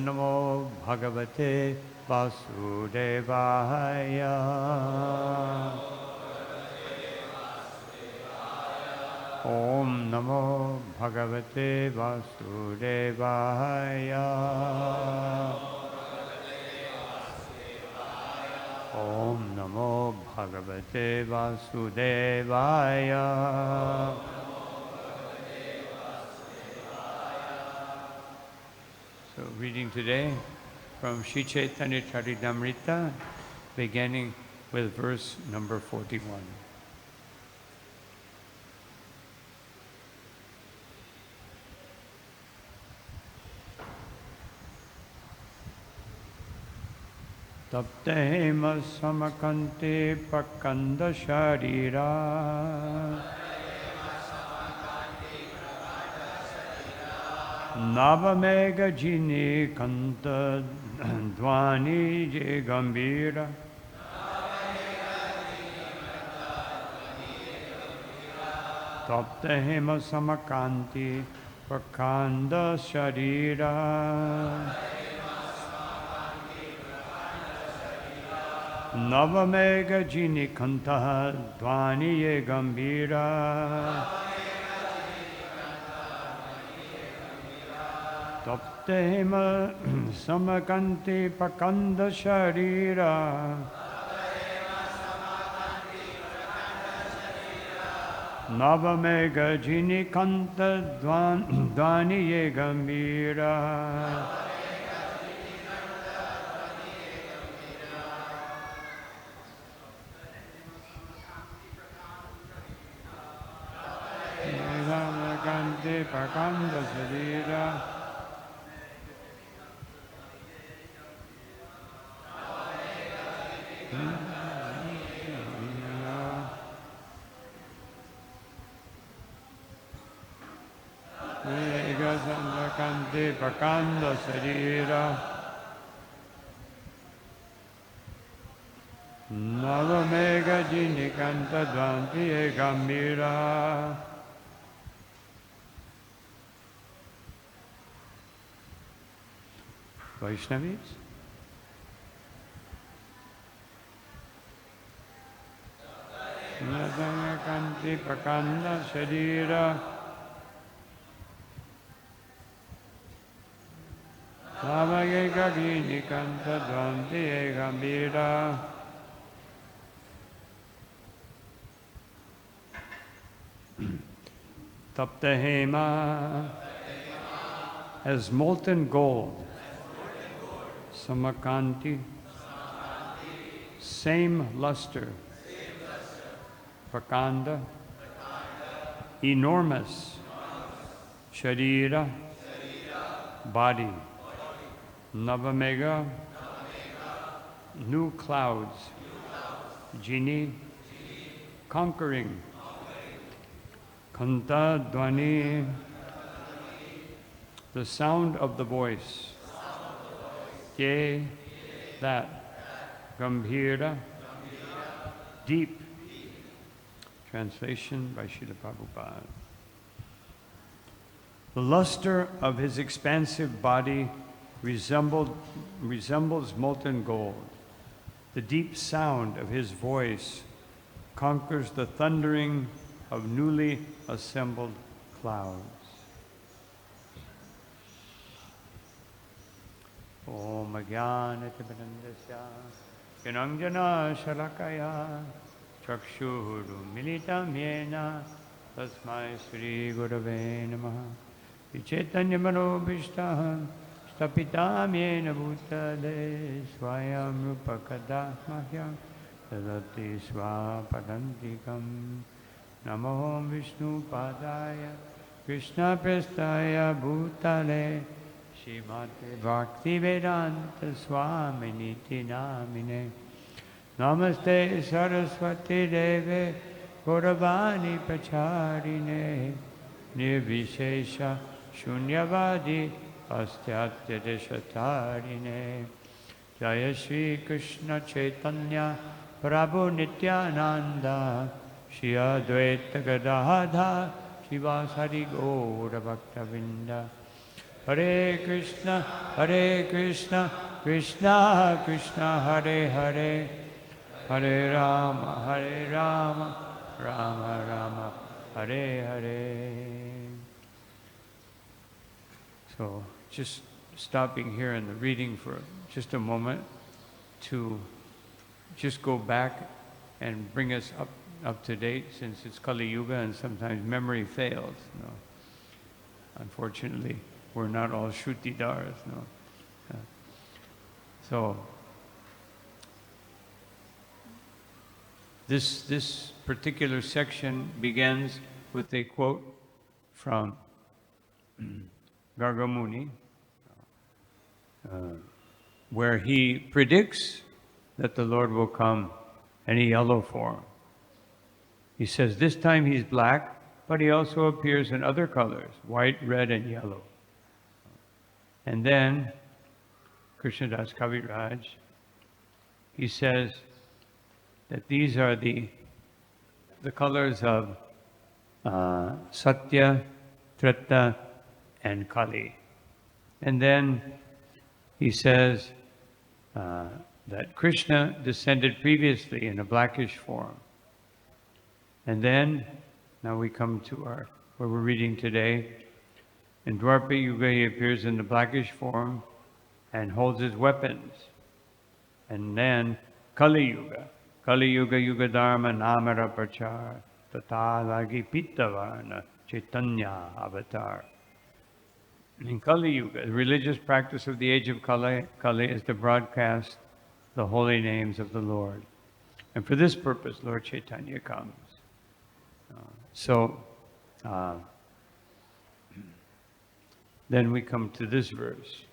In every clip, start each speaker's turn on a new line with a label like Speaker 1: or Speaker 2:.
Speaker 1: Namo Bhagavate Vasudevaya. Om Namo Bhagavate Vasudevaya. Om Namo Bhagavate Vasudevaya. So reading today from Sri Chaitanya Charitamrita, beginning with verse number 41. Taptehema samakante pakanda sharira Navamega jini kanta dvani je gambira Taptehema samakanti pakanda sharira Navamega jini kanta dvani ye gambira Taptehema samakanti pakanda sharira Navamega jini kanta dvani ye gambira Samakanti pakanda sharira Samakanti pakanda sharira Navamega jini kanta dvanti gambira Vaishnavis. Navamega pakanda sharira Navamega jini kanta dvanti gambira Taptahema as molten gold, Samakanti, same luster, Prakanda, enormous, Sharira, body, Navamega, new clouds, Jini, conquering, Kanta Dvani, the sound of the voice. Ye, that. Gambhira, deep. Translation by Srila Prabhupada. The luster of his expansive body resembles molten gold. The deep sound of his voice conquers the thundering of newly assembled clouds. Om Ajnanatimirandasya Gyananjana Shalakaya Chakshuru Militam Yena Tasmai Sri Gurave Namaha Vichaitanya Manobhishtaha Stapitam Yena Bhutale Swayam Rupakada Mahyam Tadati Swapadantikam Namo Vishnu Padaya Krishna Prestaya Bhutale Srimate Bhakti Vedanta Swami Niti Namine Namaste Saraswati Deve Gauravani Pacharine Nirvishesha Shunyavadi Astyatya Deshatarine Jaya Shri Krishna Chaitanya Prabhu Nityananda Shri Advaita Gadadha Shivasari Gaura Bhaktavinda Hare Krishna, Krishna Krishna, Hare Hare, Hare Rama, Rama Rama, Hare Hare. So just stopping here in the reading for just a moment to just go back and bring us up to date, since it's Kali Yuga and sometimes memory fails. No. Unfortunately, we're not all Shrutidars. No. So this particular section begins with a quote from Garga Muni, where he predicts that the Lord will come in a yellow form. He says this time he's black, but he also appears in other colors, white, red, and yellow. And then Krishnadas Kaviraj, he says that these are the colors of Satya, Treta, and Kali. And then he says that Krishna descended previously in a blackish form. And then, now we come to where we're reading today. In Dwapara Yuga, he appears in the blackish form and holds his weapons. And then Kali Yuga Yuga Dharma Namara Prachar, Tata Lagi Pitavarna Chaitanya Avatar. In Kali Yuga, the religious practice of the age of Kali is to broadcast the holy names of the Lord. And for this purpose, Lord Chaitanya comes. Then we come to this verse.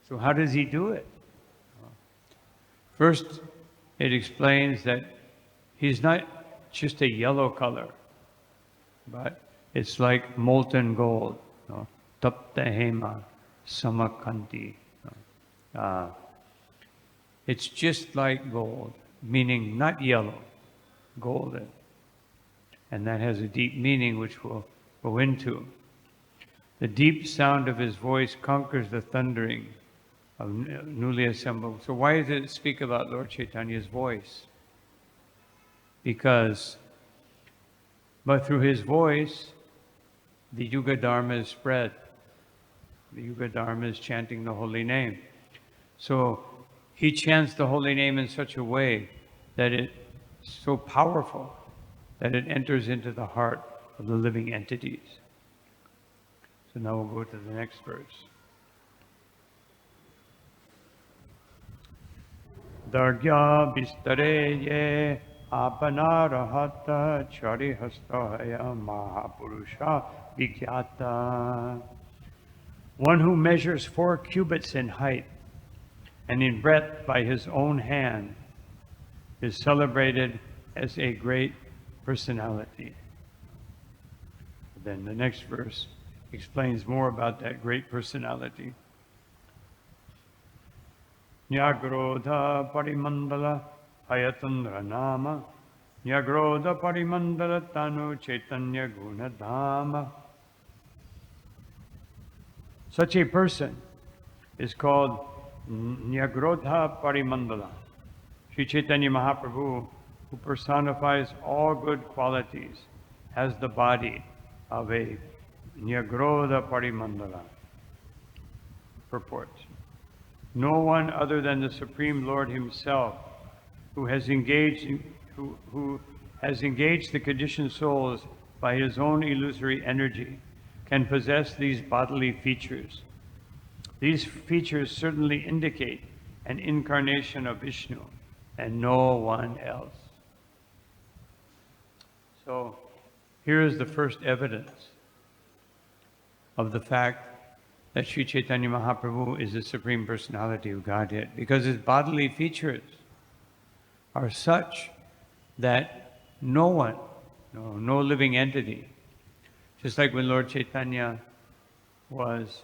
Speaker 1: So how does he do it? First, it explains that he's not just a yellow color, but it's like molten gold. Tapta hema samakanti. It's just like gold, meaning not yellow, golden. And that has a deep meaning which we'll go into. The deep sound of his voice conquers the thundering of newly assembled. So why does it speak about Lord Chaitanya's voice? But through his voice, the Yuga Dharma is spread. The Yuga Dharma is chanting the holy name. So he chants the holy name in such a way that it's so powerful that it enters into the heart of the living entities. So now we'll go to the next verse. Dargya bistare ye apanarahata charihastaya mahapurusha vikyata. One who measures 4 cubits in height and in breadth by his own hand is celebrated as a great personality. Then the next verse explains more about that great personality. Nyagrodha parimandala ayatandra nama Nyagrodha parimandala tanu chaitanya gunadhama. Such a person is called Nyagrodha parimandala. Sri Chaitanya Mahaprabhu, who personifies all good qualities, has the body of a Nyagrodha parimandala. Purport. No one other than the Supreme Lord himself, who has engaged the conditioned souls by his own illusory energy, can possess these bodily features. These features certainly indicate an incarnation of Vishnu and no one else. So here is the first evidence of the fact that Sri Chaitanya Mahaprabhu is the Supreme Personality of Godhead, because his bodily features are such that no one, no living entity, just like when Lord Chaitanya was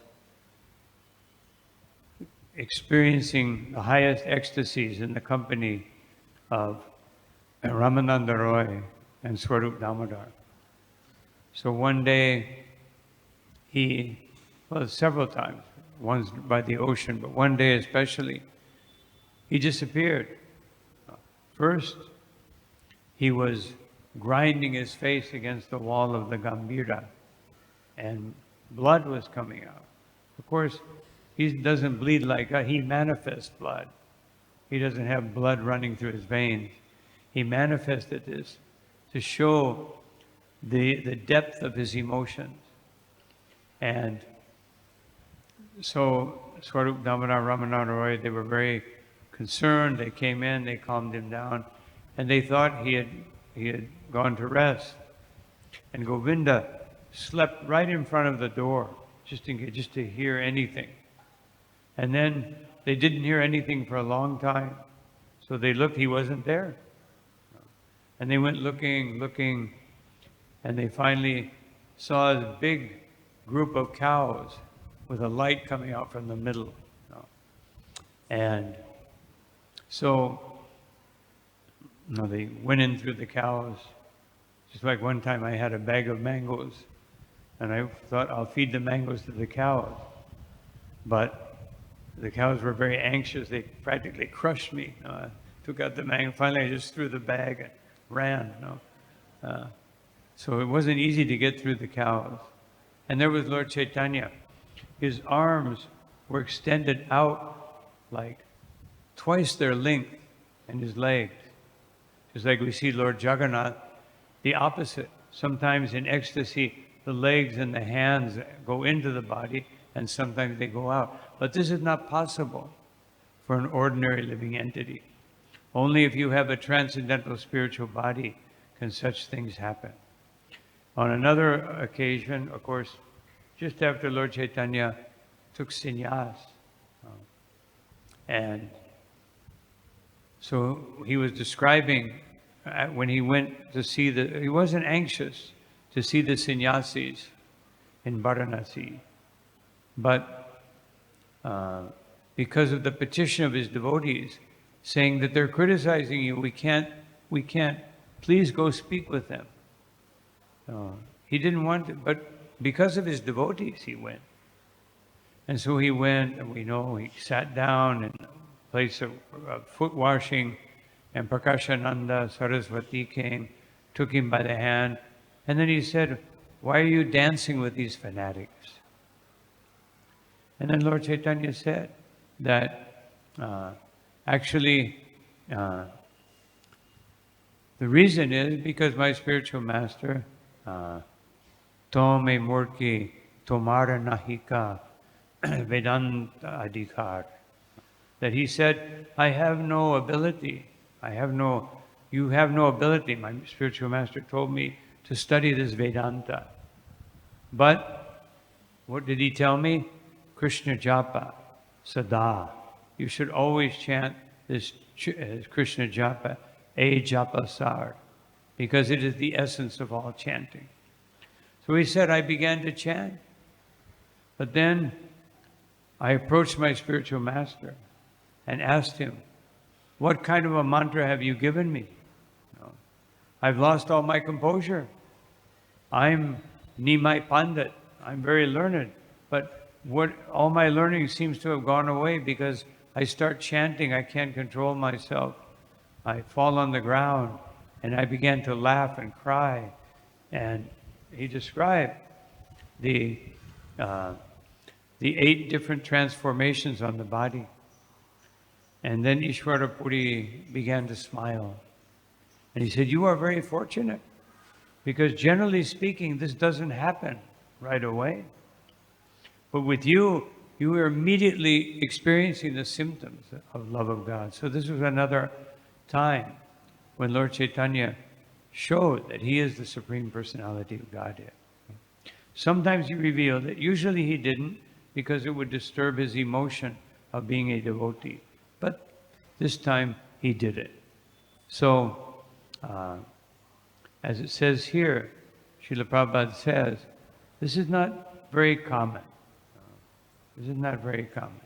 Speaker 1: experiencing the highest ecstasies in the company of Ramananda Roy and Swarup Damodar. So one day he well, several times. Once by the ocean, but one day especially, he disappeared. First, he was grinding his face against the wall of the Gambhira, and blood was coming out. Of course, he doesn't bleed like us. He manifests blood. He doesn't have blood running through his veins. He manifested this to show the depth of his emotions. And so Swarup Damodar Ramananda Roy, they were very concerned. They came in, they calmed him down, and they thought he had gone to rest. And Govinda slept right in front of the door, just to hear anything. And then they didn't hear anything for a long time. So they looked, he wasn't there. And they went looking, and they finally saw a big group of cows with a light coming out from the middle. And so they went in through the cows. Just like one time I had a bag of mangoes, and I thought I'll feed the mangoes to the cows. But the cows were very anxious. They practically crushed me. I took out the mango. Finally, I just threw the bag and ran. So it wasn't easy to get through the cows. And there was Lord Chaitanya. His arms were extended out like twice their length, and his legs. Just like we see Lord Jagannath, the opposite. Sometimes in ecstasy, the legs and the hands go into the body, and sometimes they go out. But this is not possible for an ordinary living entity. Only if you have a transcendental spiritual body can such things happen. On another occasion, of course, just after Lord Chaitanya took sannyas, and so he was describing when he went to see he wasn't anxious to see the sannyasis in Varanasi, but because of the petition of his devotees, saying that they're criticizing you, we can't, please go speak with them. He didn't want to, but because of his devotees, he went. And so he went, and we know he sat down in a place of foot washing, and Prakashananda Saraswati came, took him by the hand, and then he said, "Why are you dancing with these fanatics?" And then Lord Chaitanya said that actually the reason is because my spiritual master, Tome Murki Tomara Nahika Vedanta Adhikar, that he said, I have no ability, you have no ability, my spiritual master told me, to study this Vedanta. But what did he tell me? Krishna Japa, Sada. You should always chant this Krishna Japa, A Japa Sar, because it is the essence of all chanting. So he said, I began to chant. But then I approached my spiritual master and asked him, what kind of a mantra have you given me? I've lost all my composure. I'm Nimai Pandit. I'm very learned. But all my learning seems to have gone away because I start chanting, I can't control myself. I fall on the ground and I began to laugh and cry. And he described the 8 different transformations on the body. And then Ishwara Puri began to smile. And he said, you are very fortunate, because generally speaking, this doesn't happen right away. But with you, you are immediately experiencing the symptoms of love of God. So this was another time when Lord Chaitanya showed that he is the Supreme Personality of Godhead. Sometimes he revealed it. Usually he didn't, because it would disturb his emotion of being a devotee. But this time he did it. So, as it says here, Srila Prabhupada says, this is not very common. This is not very common.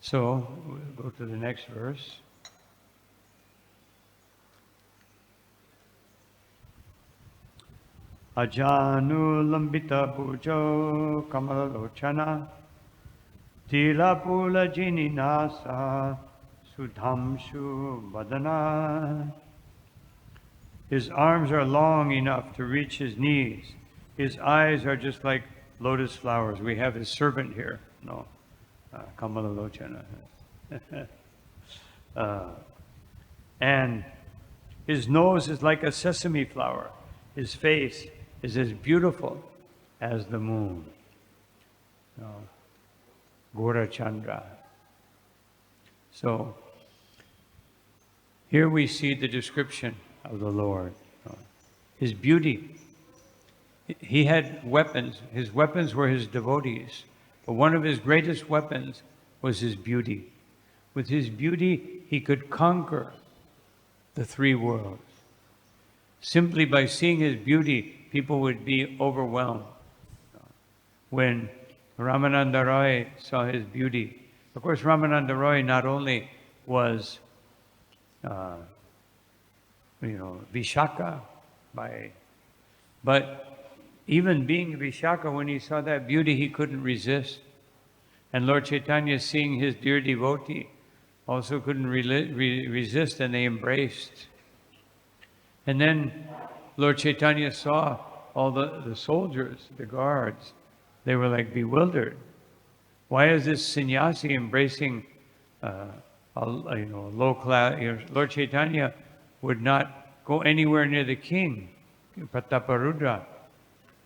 Speaker 1: So, we'll go to the next verse. Ajanu lambita bhujo kamalalochana tila pula jininasa sudhamshu vadana. His arms are long enough to reach his knees. His eyes are just like lotus flowers. We have his servant here. No, Kamalalochana. And his nose is like a sesame flower. His face is as beautiful as the moon. No. Gora Chandra. So, here we see the description of the Lord. His beauty. He had weapons. His weapons were his devotees. But one of his greatest weapons was his beauty. With his beauty, he could conquer the three worlds. Simply by seeing his beauty, people would be overwhelmed. When Ramananda Roy saw his beauty, of course, Ramananda Roy not only was Vishaka, but even being Vishaka, when he saw that beauty, he couldn't resist. And Lord Chaitanya, seeing his dear devotee, also couldn't resist, and they embraced. And then Lord Chaitanya saw all the soldiers, the guards. They were like bewildered. Why is this sannyasi embracing low class? Lord Chaitanya would not go anywhere near the king, Prataparudra,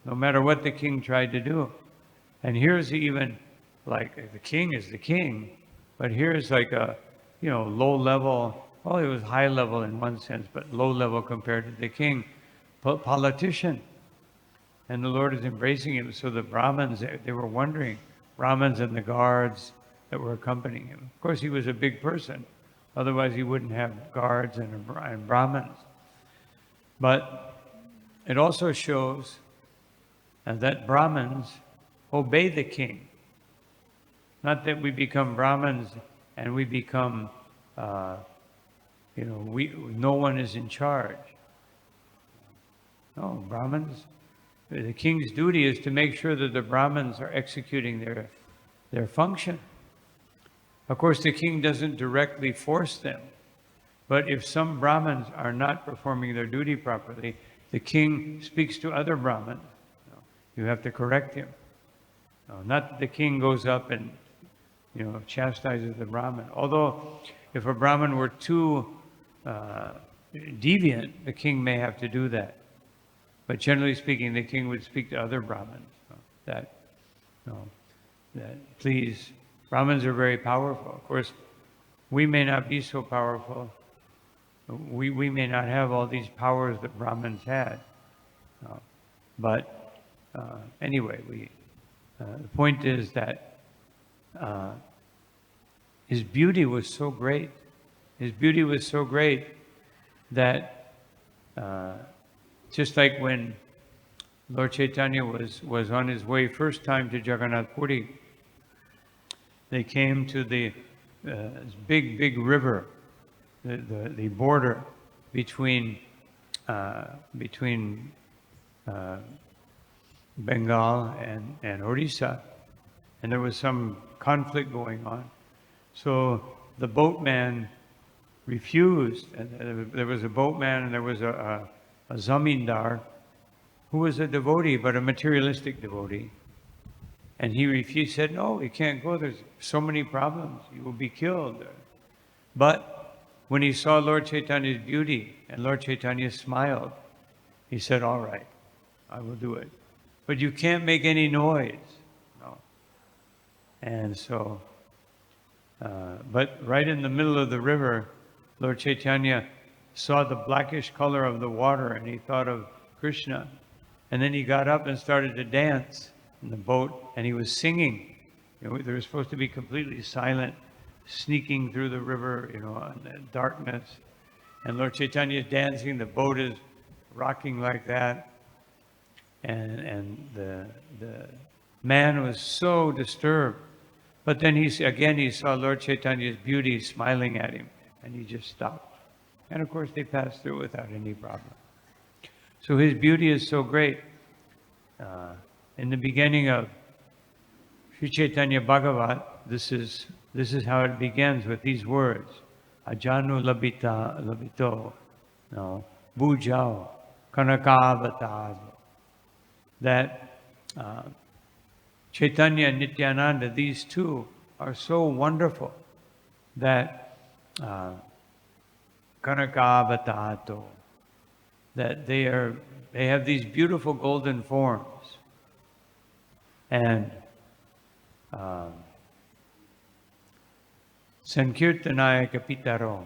Speaker 1: no matter what the king tried to do. And here's even like the king is the king, but here's like a low level. Well, it was high level in one sense, but low level compared to the king, politician. And the Lord is embracing him. So the Brahmins, they were wondering, Brahmins and the guards that were accompanying him. Of course, he was a big person. Otherwise, he wouldn't have guards and Brahmins. But it also shows that Brahmins obey the king. Not that we become Brahmins and we become, no one is in charge. No, Brahmins, the king's duty is to make sure that the Brahmins are executing their function. Of course, the king doesn't directly force them. But if some Brahmins are not performing their duty properly, the king speaks to other Brahmins. You have to correct him. Not that the king goes up and chastises the Brahmin. Although, if a Brahmin were too deviant, the king may have to do that. But generally speaking, the king would speak to other Brahmins that please, Brahmins are very powerful. Of course, we may not be so powerful. We may not have all these powers that Brahmins had. But anyway, the point is that his beauty was so great. His beauty was so great that just like when Lord Chaitanya was on his way first time to Jagannath Puri, they came to the big river, the border between Bengal and Orissa, and there was some conflict going on. So the boatman refused, and there was a boatman and there was a zamindar who was a devotee, but a materialistic devotee. And he refused, said, no, we can't go, there's so many problems, you will be killed. But when he saw Lord Chaitanya's beauty and Lord Chaitanya smiled, he said, all right, I will do it. But you can't make any noise. No. And so, but right in the middle of the river, Lord Chaitanya saw the blackish color of the water and he thought of Krishna. And then he got up and started to dance in the boat and he was singing. They were supposed to be completely silent, sneaking through the river, in the darkness. And Lord Chaitanya is dancing, the boat is rocking like that. And the man was so disturbed. But then he saw Lord Chaitanya's beauty smiling at him, and he just stopped. And of course, they passed through without any problem. So his beauty is so great. in the beginning of Sri Chaitanya Bhagavat, this is how it begins with these words. Ajanu labito, no, bujao, kanakavatad. That Chaitanya and Nityananda, these two are so wonderful that kanakavatato, that they have these beautiful golden forms. And Sankirtanaya Kapitaro,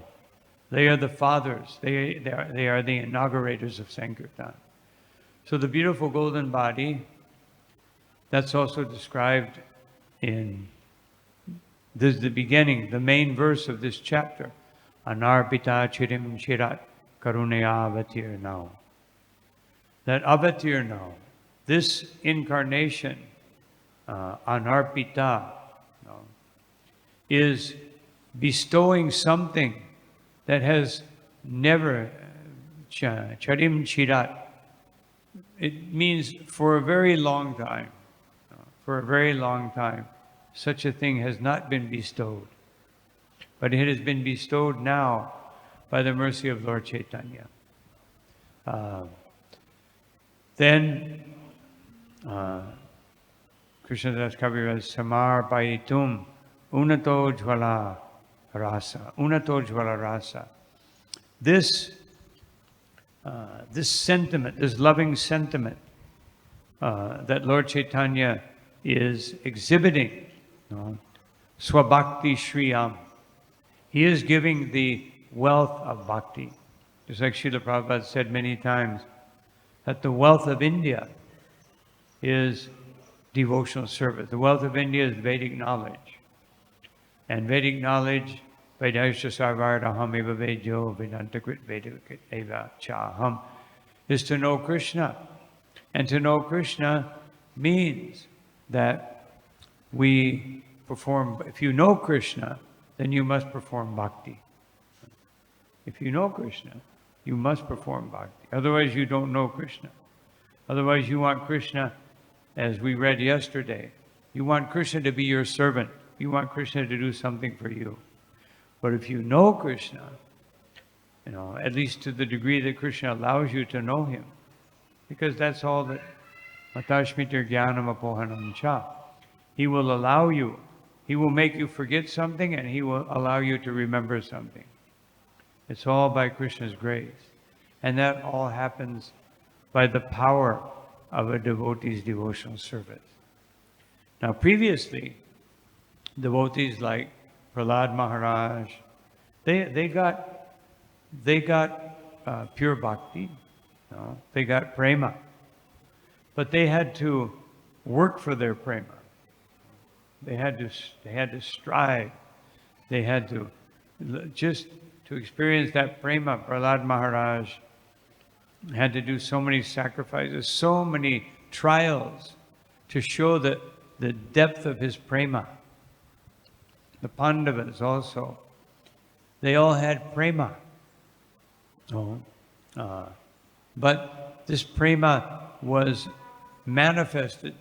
Speaker 1: they are the fathers, they are the inaugurators of Sankirtan. So the beautiful golden body, that's also described in this is the beginning, the main verse of this chapter. Anarpita chirim chirat karunaya avatir now. That avatir now, this incarnation, anarpita, is bestowing something that has never, charim chirat, it means for a very long time, for a very long time, such a thing has not been bestowed. But it has been bestowed now by the mercy of Lord Chaitanya. Then Krishna Das Kaviraj Samar Paitum Unato Jvala Rasa. Unato Jvala Rasa. This sentiment, this loving sentiment that Lord Chaitanya is exhibiting, Swabhakti Shriyam. He is giving the wealth of bhakti. Just like Srila Prabhupada said many times, that the wealth of India is devotional service. The wealth of India is Vedic knowledge. And Vedic knowledge, Vedaisha Sarvardaham eva Vedyo Vedantakrit Vedakrit eva Chaham, is to know Krishna. And to know Krishna means that we perform, if you know Krishna, then you must perform bhakti. If you know Krishna, you must perform bhakti. Otherwise, you don't know Krishna. Otherwise, you want Krishna, as we read yesterday, you want Krishna to be your servant. You want Krishna to do something for you. But if you know Krishna, at least to the degree that Krishna allows you to know him, because that's all that Matashmitir Jnanam Apohanam Cha. He will allow you. He will make you forget something and he will allow you to remember something. It's all by Krishna's grace. And that all happens by the power of a devotee's devotional service. Now previously, devotees like Prahlad Maharaj, they got pure bhakti, they got prema, but they had to work for their prema. They had to strive. They had to just to experience that prema. Prahlad Maharaj had to do so many sacrifices, so many trials to show that the depth of his prema. The Pandavas also, they all had prema. But this prema was manifested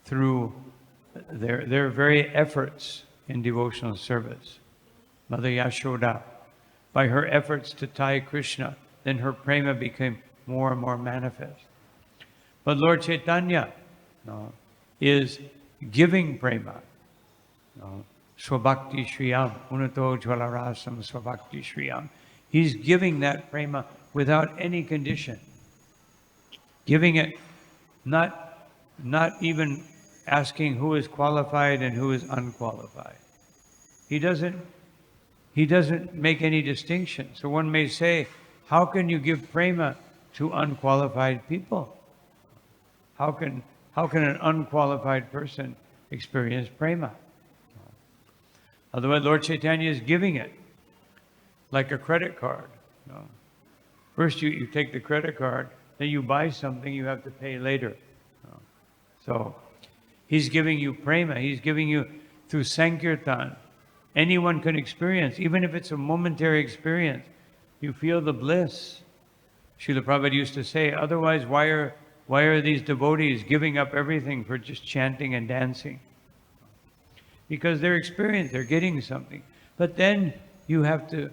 Speaker 1: through their very efforts in devotional service. Mother Yashoda, by her efforts to tie Krishna, then her prema became more and more manifest. But Lord Chaitanya is giving prema. Swabhakti Shriyam, Unato Jvalarasam Swabhakti Shriyam. He's giving that prema without any condition. Giving it, not even asking who is qualified and who is unqualified. He doesn't make any distinction. So one may say, how can you give prema to unqualified people? How can an unqualified person experience prema? Otherwise, Lord Chaitanya is giving it like a credit card. First you take the credit card, then you buy something you have to pay later. So he's giving you prema, he's giving you through Sankirtan. Anyone can experience, even if it's a momentary experience, you feel the bliss. Srila Prabhupada used to say, otherwise why Why are these devotees giving up everything for just chanting and dancing? Because they're experienced, they're getting something. But then you have to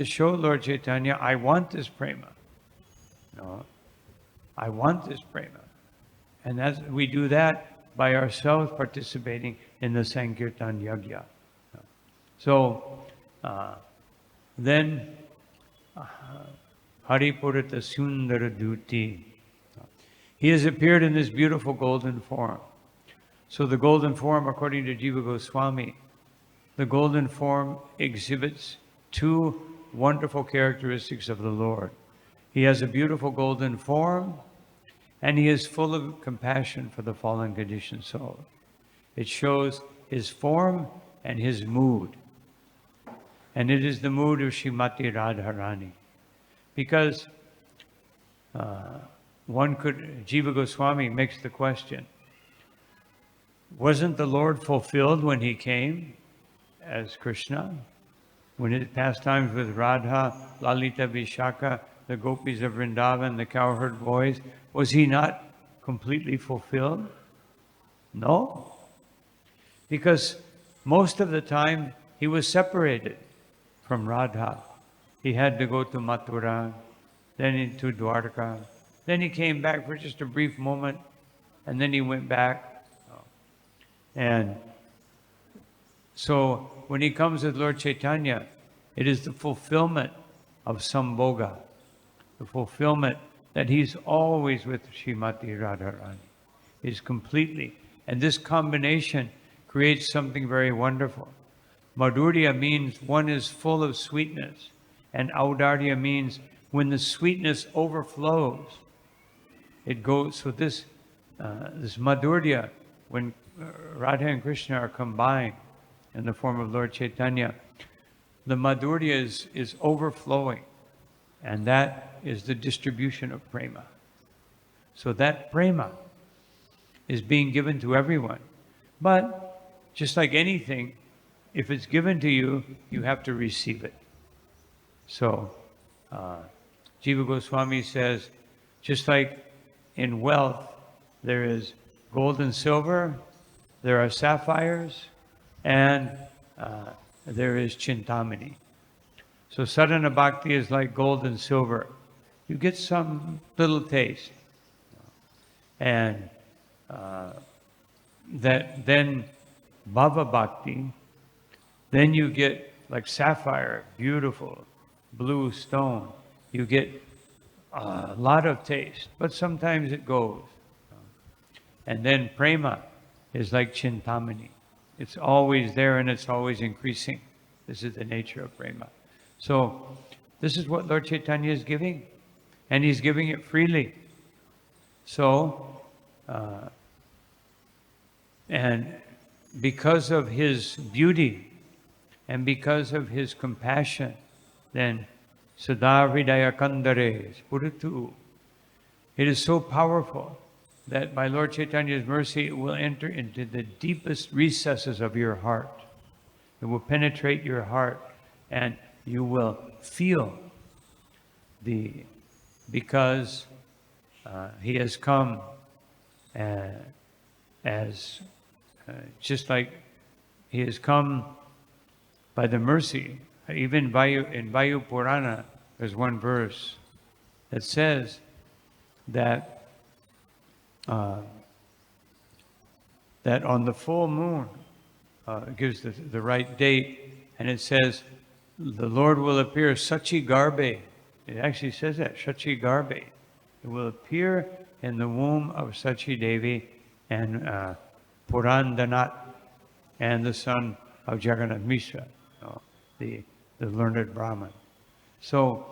Speaker 1: show Lord Chaitanya, I want this prema. No, I want this prema. And we do that by ourselves participating in the Sankirtan Yagya. So then Hari Purata Sundara Duti. He has appeared in this beautiful golden form. So the golden form, according to Jiva Goswami, the golden form exhibits two wonderful characteristics of the Lord. He has a beautiful golden form, and he is full of compassion for the fallen conditioned soul. It shows his form and his mood. And it is the mood of Srimati Radharani. Because Jiva Goswami makes the question, wasn't the Lord fulfilled when he came as Krishna? When his pastimes with Radha, Lalita, Vishaka, the gopis of Vrindavan, the cowherd boys, was he not completely fulfilled? No. Because most of the time he was separated from Radha. He had to go to Mathura, then to Dwarka. Then he came back for just a brief moment, and then he went back. And so when he comes with Lord Chaitanya, it is the fulfillment of Sambhoga, the fulfillment that he's always with Srimati Radharani. Is completely. And this combination creates something very wonderful. Madhurya means one is full of sweetness, and Audarya means when the sweetness overflows, it goes. So this Madhurya, when Radha and Krishna are combined in the form of Lord Chaitanya, the Madhurya is overflowing, and that is the distribution of prema. So that prema is being given to everyone. But just like anything, if it's given to you, you have to receive it. So Jiva Goswami says, just like in wealth, there is gold and silver, there are sapphires, and there is chintamani. So sadhana bhakti is like gold and silver. You get some little taste. And that then bhava bhakti, then you get like sapphire, beautiful, blue stone. You get a lot of taste, but sometimes it goes. And then prema is like chintamani. It's always there and it's always increasing. This is the nature of prema. So this is what Lord Chaitanya is giving, and he's giving it freely. So, and because of his beauty and because of his compassion, then Sada Hridaya Kandare Spuritu. It is so powerful that by Lord Chaitanya's mercy, it will enter into the deepest recesses of your heart. It will penetrate your heart, and you will feel because he has come as just like he has come by the mercy. Even in Vayu Purana, there's one verse that says that that on the full moon, it gives the right date, and it says, the Lord will appear Sachi Garbe. It actually says that, Sachi Garbe. It will appear in the womb of Sachi Devi and Purandanat and the son of Jagannath Mishra, the learned Brahman. So,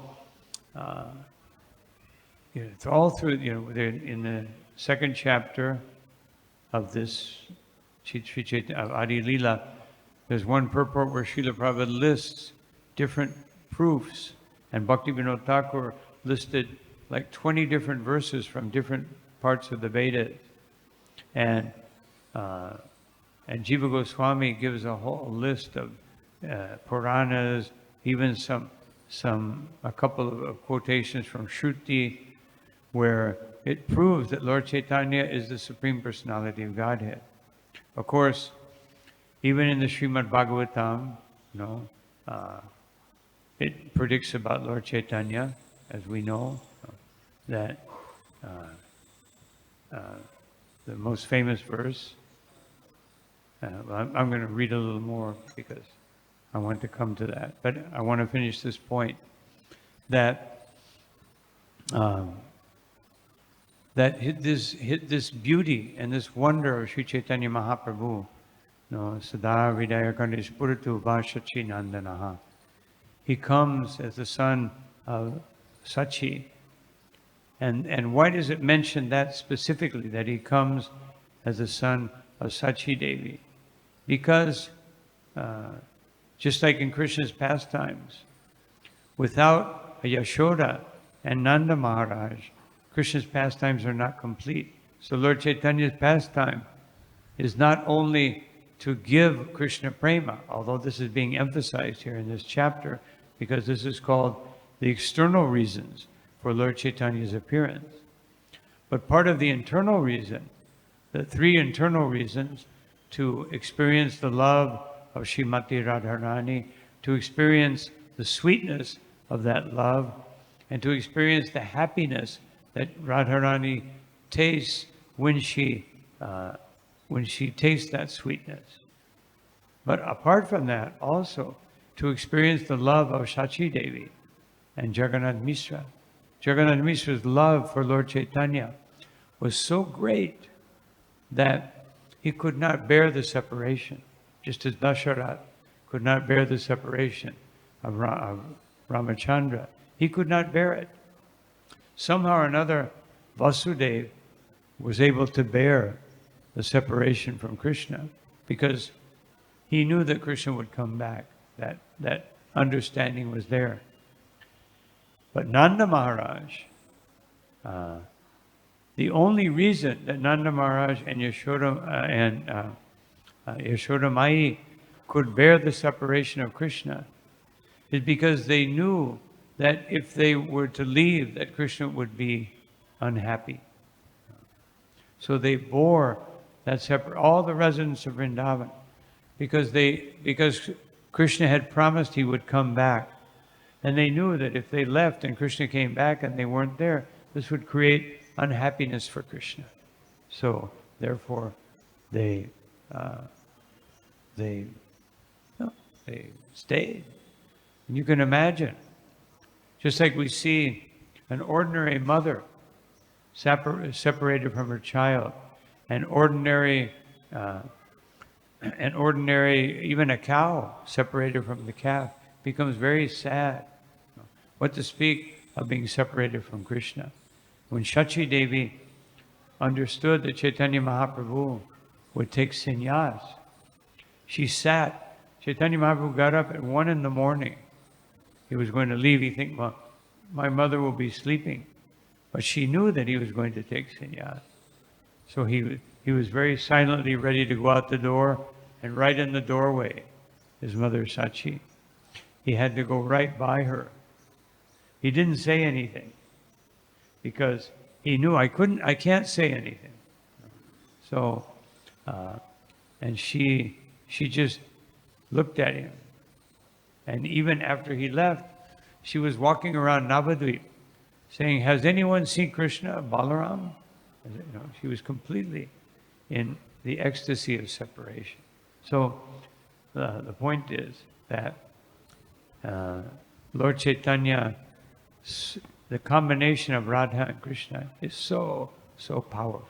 Speaker 1: it's all through, in the second chapter of this of Adi-Lila, there's one purport where Srila Prabhupada lists different proofs, and Bhaktivinoda Thakur listed like 20 different verses from different parts of the Vedas. And Jiva Goswami gives a whole list of Puranas, even a couple of quotations from Shruti, where it proves that Lord Chaitanya is the Supreme Personality of Godhead. Of course, even in the Srimad Bhagavatam, it predicts about Lord Chaitanya, as we know, that the most famous verse, I'm going to read a little more because I want to come to that, but I want to finish this point, that this beauty and this wonder of Sri Chaitanya Mahaprabhu, Sada Vidaya Kandis Puratu Vashachi Nandanaha. He comes as the son of Sachi. And why does it mention that specifically, that he comes as the son of Sachi Devi? Because just like in Krishna's pastimes, without Yashoda and Nanda Maharaj, Krishna's pastimes are not complete. So Lord Chaitanya's pastime is not only to give Krishna prema, although this is being emphasized here in this chapter, because this is called the external reasons for Lord Chaitanya's appearance. But part of the internal reason, the three internal reasons to experience the love of Srimati Radharani, to experience the sweetness of that love, and to experience the happiness that Radharani tastes when she tastes that sweetness. But apart from that, also to experience the love of Sachi Devi and Jagannath Mishra. Jagannath Mishra's love for Lord Chaitanya was so great that he could not bear the separation, just as Dasharat could not bear the separation of Ramachandra. He could not bear it. Somehow or another, Vasudeva was able to bear the separation from Krishna because he knew that Krishna would come back. That understanding was there. But Nanda Maharaj, the only reason that Nanda Maharaj and Yashoda Mai could bear the separation of Krishna is because they knew that if they were to leave, that Krishna would be unhappy. So they bore that all the residents of Vrindavan, because Krishna had promised he would come back. And they knew that if they left and Krishna came back and they weren't there, this would create unhappiness for Krishna. So therefore, they stayed. And you can imagine, just like we see an ordinary mother separated from her child, an ordinary, even a cow separated from the calf becomes very sad. What to speak of being separated from Krishna? When Sachi Devi understood that Chaitanya Mahaprabhu would take sannyas, she sat. Chaitanya Mahaprabhu got up at 1 a.m. He was going to leave. He think, well, my mother will be sleeping. But she knew that he was going to take sannyas. So he was very silently ready to go out the door, and right in the doorway, his mother Sachi. He had to go right by her. He didn't say anything because he knew I can't say anything. So, and she just looked at him. And even after he left, she was walking around Navadvip saying, has anyone seen Krishna, Balaram? She was completely in the ecstasy of separation. So the point is that Lord Chaitanya, the combination of Radha and Krishna is so powerful.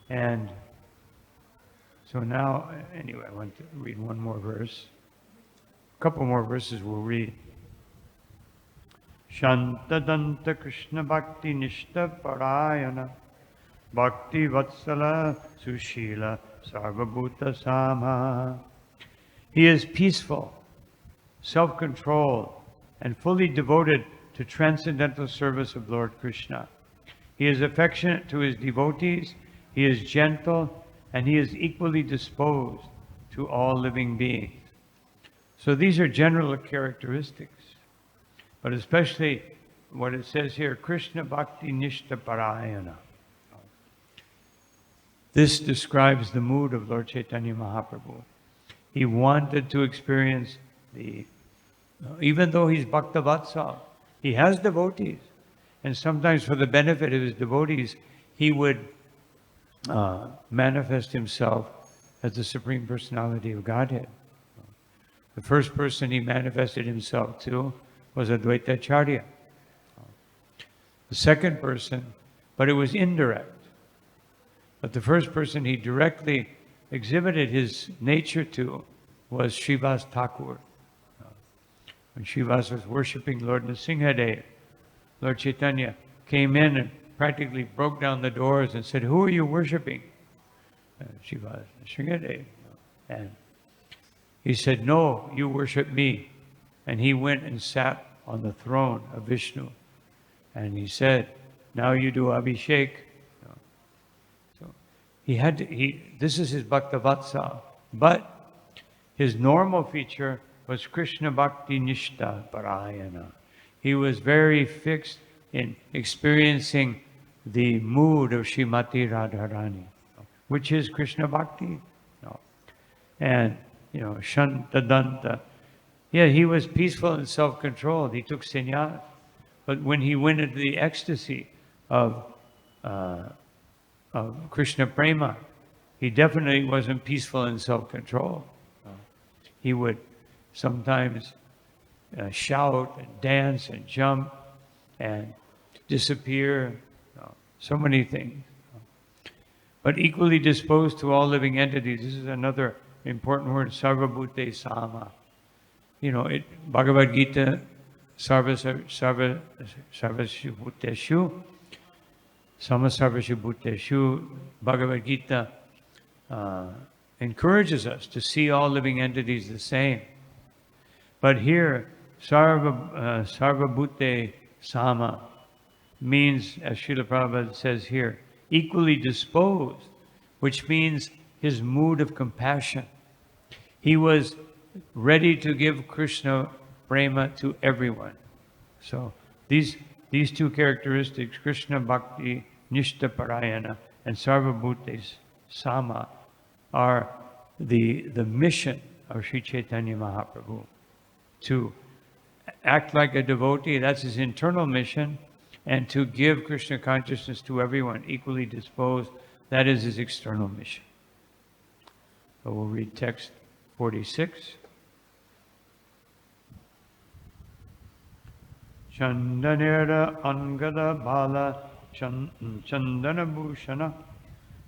Speaker 1: And so now, anyway, I want to read one more verse. A couple more verses we'll read. Shantadanta Krishna Bhakti Nishta Parayana Bhakti Vatsala Sushila Sarvabhuta Sama. He is peaceful, self-controlled, and fully devoted to transcendental service of Lord Krishna. He is affectionate to his devotees, he is gentle, and he is equally disposed to all living beings. So these are general characteristics, but especially what it says here, Krishna Bhakti Nishta Parayana. This describes the mood of Lord Chaitanya Mahaprabhu. He wanted to experience even though he's Bhaktavatsal, he has devotees. And sometimes for the benefit of his devotees, he would manifest himself as the Supreme Personality of Godhead. The first person he manifested himself to was Advaita Acharya. The second person, but it was indirect. But the first person he directly exhibited his nature to was Srivas Thakur. When Srivas was worshipping Lord Nrsimhadev, Lord Chaitanya came in and practically broke down the doors and said, "Who are you worshipping?" Srivas Nrsimhadev. And he said, "No, you worship me." And he went and sat on the throne of Vishnu. And he said, "Now you do Abhishek." So this is his Bhaktavatsal. But his normal feature was Krishna Bhakti Nishta Parayana. He was very fixed in experiencing the mood of Srimati Radharani, which is Krishna Bhakti. And, Shantadanta. Yeah, he was peaceful and self-controlled. He took sannyas. But when he went into the ecstasy of Krishna Prema, he definitely wasn't peaceful and self-controlled. He would sometimes shout and dance and jump and disappear, so many things. But equally disposed to all living entities. This is another important word, sarvabhute sama. Bhagavad-gita, sarvashu bhuteshu, samasarvashu bhuteshu, Bhagavad-gita encourages us to see all living entities the same. But here, sarvabhute sama means, as Srila Prabhupada says here, equally disposed, which means his mood of compassion. He was ready to give Krishna prema to everyone. So these two characteristics, Krishna Bhakti Nishta Parayana and Sarvabhute Sama, are the mission of Sri Chaitanya Mahaprabhu. To act like a devotee, that's his internal mission, and to give Krishna consciousness to everyone, equally disposed, that is his external mission. So we'll read text 46. Chandanera Angada Bala Chandana Bhushana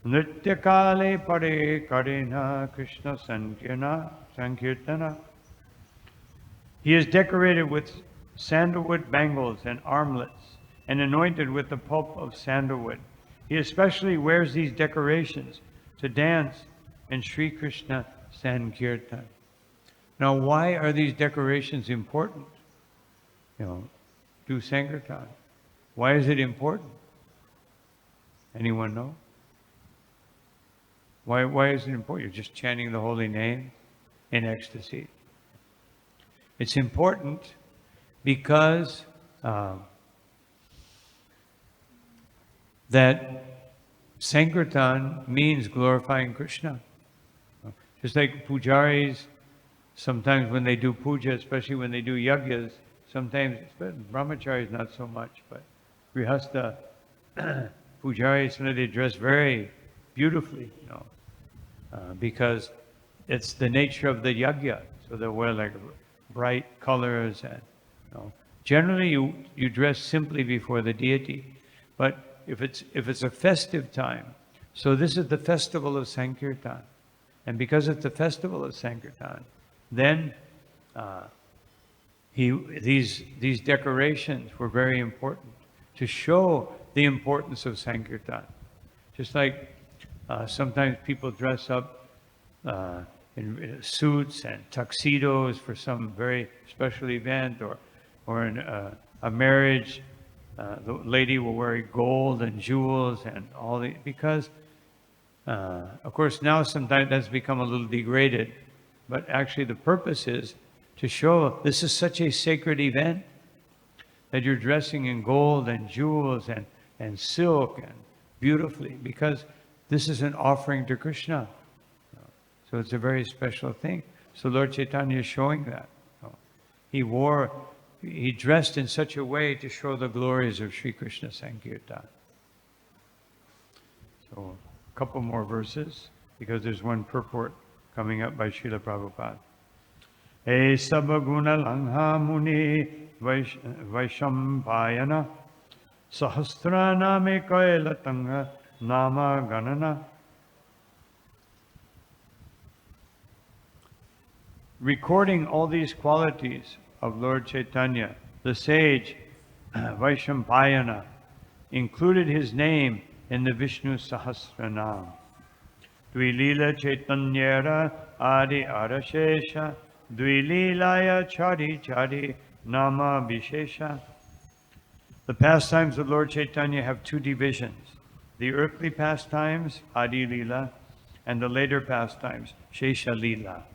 Speaker 1: Nrityakale Pare Karina Krishna Sankirtana. He is decorated with sandalwood bangles and armlets and anointed with the pulp of sandalwood. He especially wears these decorations to dance in Sri Krishna Sankirtan. Now, why are these decorations important? Do Sankirtan. Why is it important? Anyone know? Why is it important? You're just chanting the holy name in ecstasy. It's important because that Sankirtan means glorifying Krishna. Just like pujaris, sometimes when they do puja, especially when they do yagyas, sometimes, brahmacharis not so much, but grihastha pujaris, they dress very beautifully, because it's the nature of the yagya. So they wear like bright colors and generally you dress simply before the deity. But if it's a festive time, so this is the festival of Sankirtan. And because it's the festival of Sankirtan, then these decorations were very important to show the importance of Sankirtan. Just like sometimes people dress up in suits and tuxedos for some very special event, or in a marriage, the lady will wear gold and jewels and all the, because of course now sometimes that's become a little degraded, but actually the purpose is to show this is such a sacred event that you're dressing in gold and jewels and silk and beautifully, because this is an offering to Krishna. So it's a very special thing. So Lord Chaitanya is showing that. He dressed in such a way to show the glories of Sri Krishna Sankirtan. So a couple more verses, because there's one purport coming up by Srila Prabhupada. E sabaguna langha muni vaishampayana sahasraname kailatanga nama ganana. Recording all these qualities of Lord Chaitanya, the sage Vaishampayana included his name in the Vishnu Sahasranam. Dvi-lila Chaitanyara Adi Arashesha Dvi-lilaya Chari Chari Nama Vishesha. The pastimes of Lord Chaitanya have two divisions: the earthly pastimes, Adi-Lila, and the later pastimes, Shesha-lila.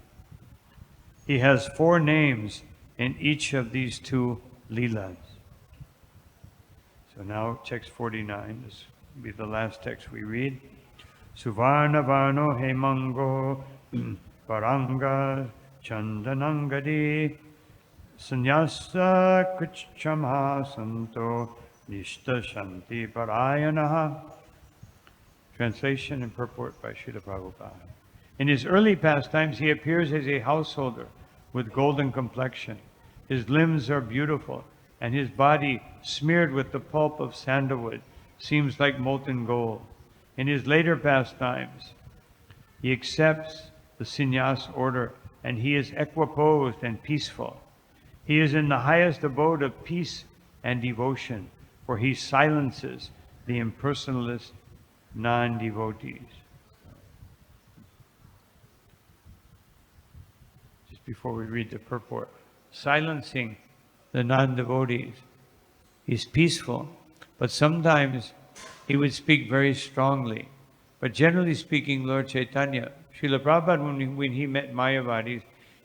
Speaker 1: He has 4 names in each of these 2 leelas. So now text 49, this will be the last text we read. Suvarna Varno Hemango Varanga Chandanangadi Sanyasa Krichama Santo Nishta Shanti Parayanaha. Translation and purport by Srila Prabhupada. In his early pastimes, he appears as a householder with golden complexion. His limbs are beautiful, and his body, smeared with the pulp of sandalwood, seems like molten gold. In his later pastimes, he accepts the sannyas order, and he is equiposed and peaceful. He is in the highest abode of peace and devotion, for he silences the impersonalist non-devotees. Before we read the purport, silencing the non-devotees. He's peaceful, but sometimes he would speak very strongly. But generally speaking, Lord Chaitanya, Srila Prabhupada, when he met Mayavadis,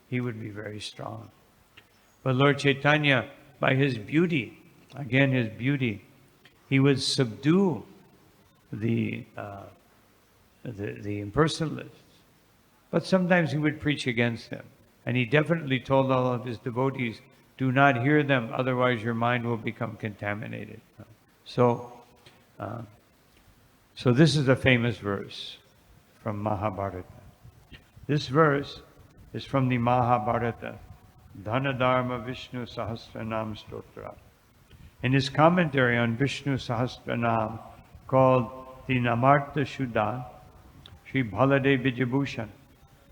Speaker 1: he would be very strong. But Lord Chaitanya, by his beauty, again his beauty, he would subdue the impersonalists. But sometimes he would preach against them. And he definitely told all of his devotees, do not hear them, otherwise your mind will become contaminated. So this is a famous verse from Mahabharata. This verse is from the Mahabharata, Dhanadharma Vishnu Sahasranam Stotra. In his commentary on Vishnu Sahasranam, called the Namarta Shuddha, Sri Baladev Vijabhushan,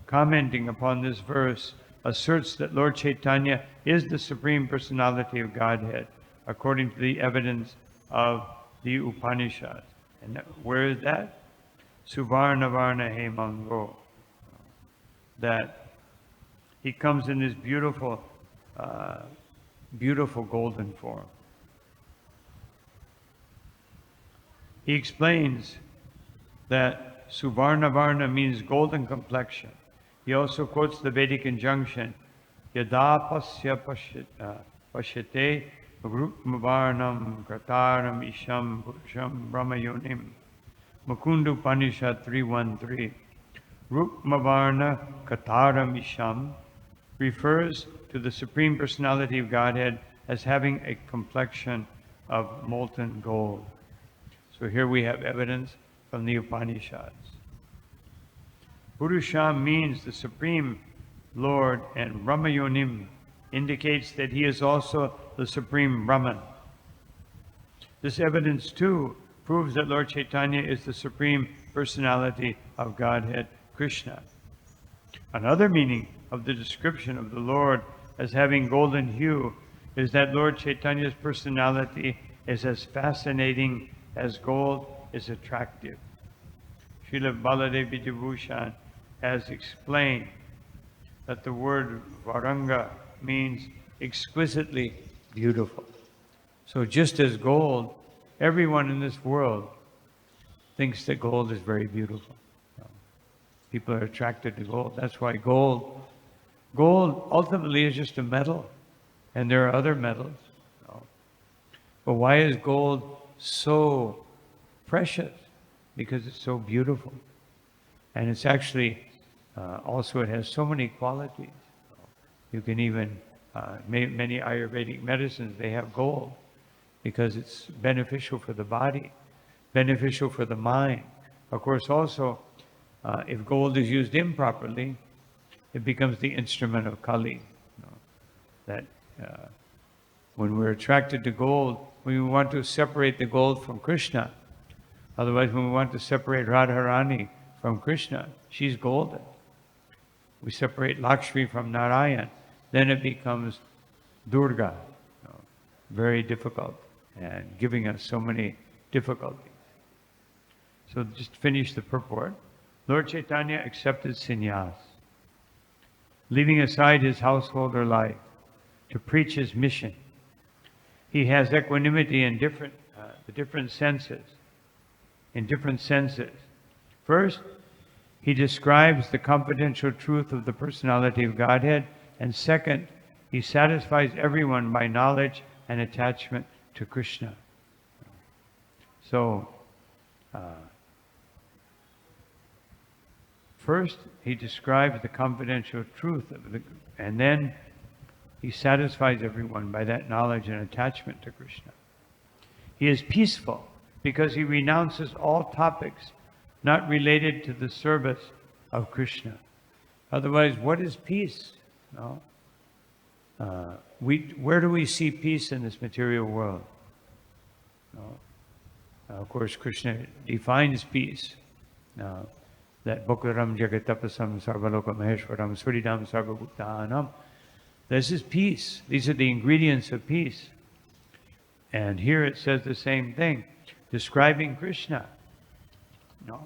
Speaker 1: commenting upon this verse, asserts that Lord Chaitanya is the Supreme Personality of Godhead, according to the evidence of the Upanishads. And where is that? Suvarna Varna Hemango. That he comes in this beautiful, beautiful golden form. He explains that Suvarna Varna means golden complexion. He also quotes the Vedic injunction, Yada pasya pashyate rukmavarnam krataram isham purusham brahmayonim. Mukunda Upanishad 3.1.3. Rukmavarna krataram isham refers to the Supreme Personality of Godhead as having a complexion of molten gold. So here we have evidence from the Upanishads. Purusham means the Supreme Lord, and Brahmayonim indicates that he is also the Supreme Brahman. This evidence too proves that Lord Chaitanya is the Supreme Personality of Godhead, Krishna. Another meaning of the description of the Lord as having golden hue is that Lord Chaitanya's personality is as fascinating as gold is attractive. Srila Baladev Vijabhushan has explained that the word Varanga means exquisitely beautiful. So just as gold, everyone in this world thinks that gold is very beautiful. People are attracted to gold. That's why gold ultimately is just a metal, and there are other metals. But why is gold so precious? Because it's so beautiful. And it's actually, also it has so many qualities. You can even, many Ayurvedic medicines, they have gold because it's beneficial for the body, beneficial for the mind. Of course, also, if gold is used improperly, it becomes the instrument of Kali. That when we're attracted to gold, we want to separate the gold from Krishna. Otherwise, when we want to separate Radharani from Krishna, she's golden. We separate Lakshmi from Narayan, then it becomes Durga. Very difficult and giving us so many difficulties. So just finish the purport. Lord Chaitanya accepted sannyas, leaving aside his householder life to preach his mission. He has equanimity in the different senses. In different senses. First, he describes the confidential truth of the personality of Godhead, and second, he satisfies everyone by knowledge and attachment to Krishna. So, first, he describes the confidential truth and then he satisfies everyone by that knowledge and attachment to Krishna. He is peaceful because he renounces all topics not related to the service of Krishna. Otherwise, what is peace? No? Where do we see peace in this material world? No? Of course, Krishna defines peace. That Bhoktaram Jagatapasam Sarvaloka Maheshwaram Suridam Sarvabhuktanam. This is peace. These are the ingredients of peace. And here it says the same thing, describing Krishna. No.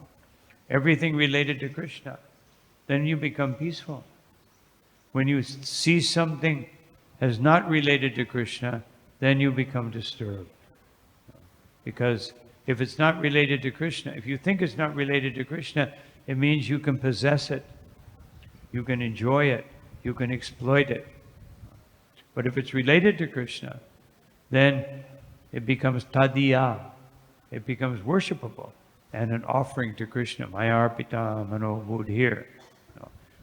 Speaker 1: Everything related to Krishna. Then you become peaceful. When you see something as not related to Krishna, then you become disturbed. Because if it's not related to Krishna, if you think it's not related to Krishna, it means you can possess it. You can enjoy it. You can exploit it. But if it's related to Krishna, then it becomes tadiya. It becomes worshipable and an offering to Krishna. Maya arpita mano buddhir.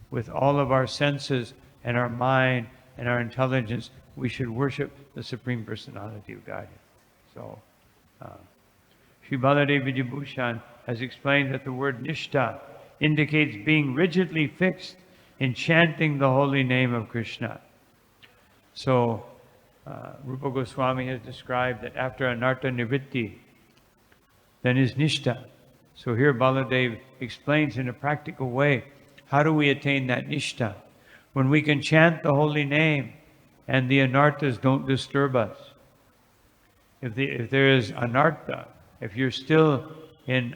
Speaker 1: With all of our senses and our mind and our intelligence, we should worship the Supreme Personality of Godhead. So, Sri Baladev Vijayabhushan has explained that the word nishta indicates being rigidly fixed in chanting the holy name of Krishna. So, Rupa Goswami has described that after anartha nivritti, then is nishta. So here Baladev explains in a practical way, how do we attain that nishta? When we can chant the holy name and the anarthas don't disturb us. If there is anartha, if you're still in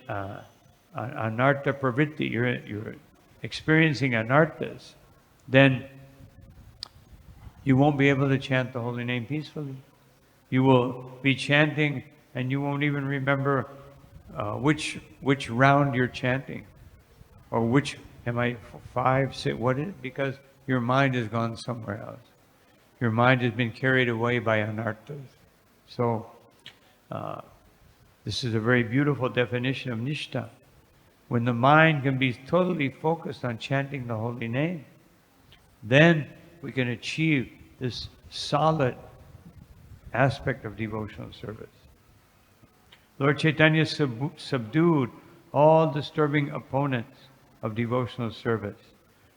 Speaker 1: anartha pravritti, you're experiencing anarthas, then you won't be able to chant the holy name peacefully. You will be chanting and you won't even remember which round you're chanting, or which, am I 5, 6, what is it? Because your mind has gone somewhere else. Your mind has been carried away by anarthas. So, this is a very beautiful definition of nishta. When the mind can be totally focused on chanting the holy name, then we can achieve this solid aspect of devotional service. Lord Chaitanya subdued all disturbing opponents of devotional service,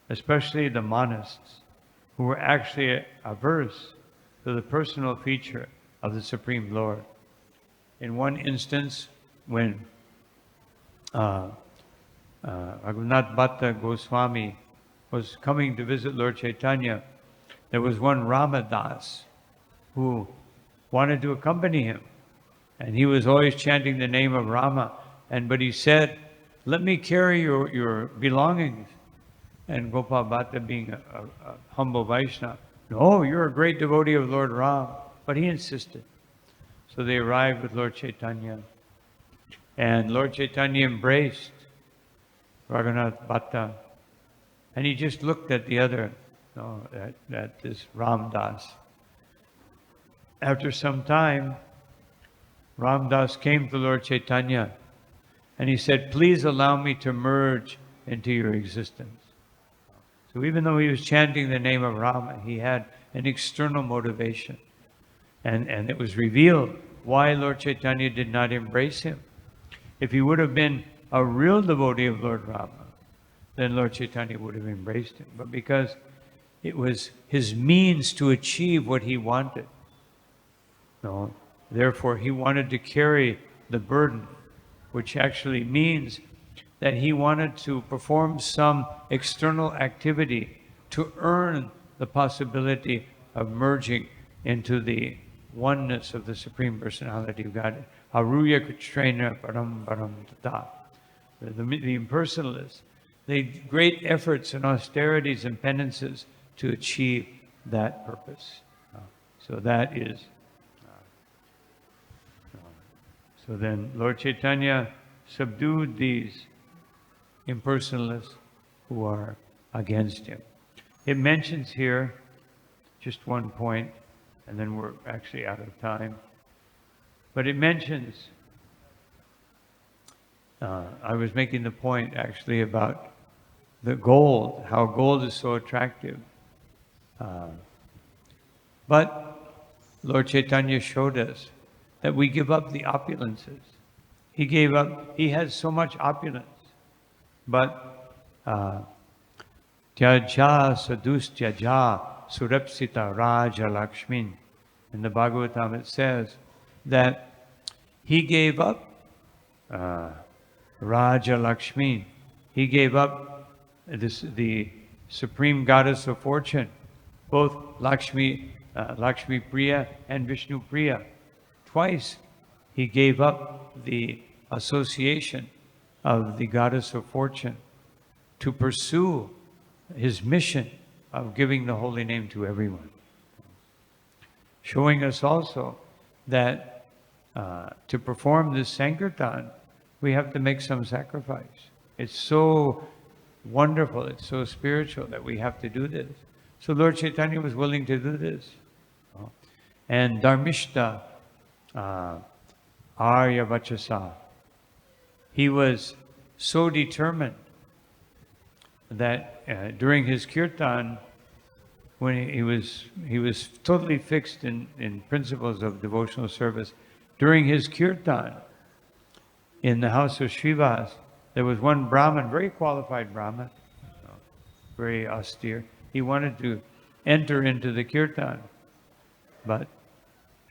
Speaker 1: especially the monists, who were actually averse to the personal feature of the Supreme Lord. In one instance, when Raghunath Bhatta Goswami was coming to visit Lord Chaitanya, there was one Ramadas who wanted to accompany him. And he was always chanting the name of Rama. But he said, let me carry your belongings. And Gopal Bhatta, being a humble Vaishnava, no, you're a great devotee of Lord Ram. But he insisted. So they arrived with Lord Chaitanya. And Lord Chaitanya embraced Raghunath Bhatta. And he just looked at the other, at this Ramdas. After some time, Ram Das came to Lord Chaitanya and he said, please allow me to merge into your existence. So even though he was chanting the name of Rama, he had an external motivation. And it was revealed why Lord Chaitanya did not embrace him. If he would have been a real devotee of Lord Rama, then Lord Chaitanya would have embraced him. But because it was his means to achieve what he wanted, no, therefore he wanted to carry the burden, which actually means that he wanted to perform some external activity to earn the possibility of merging into the oneness of the Supreme Personality of God. Aruya Kutrena Param Param Tata. The impersonalists, they great efforts and austerities and penances to achieve that purpose. So that is. So then Lord Chaitanya subdued these impersonalists who are against him. It mentions here, just one point, and then we're actually out of time. But it mentions, I was making the point actually about the gold, how gold is so attractive. But Lord Chaitanya showed us that we give up the opulences. He gave up, he had so much opulence. But Tyaja Sadustyaja Surapsita Raja Lakshmin. In the Bhagavatam it says that he gave up Raja Lakshmin. He gave up the supreme goddess of fortune, both Lakshmi Priya and Vishnu Priya. Twice he gave up the association of the goddess of fortune to pursue his mission of giving the holy name to everyone. Showing us also that to perform this Sankirtan, we have to make some sacrifice. It's so wonderful, it's so spiritual that we have to do this. So Lord Chaitanya was willing to do this. And Dharmishta Arya Vachasa, he was so determined that during his kirtan, when he was totally fixed in principles of devotional service, during his kirtan in the house of Srivas, there was one Brahmin, very qualified Brahmin, very austere. He wanted to enter into the kirtan, but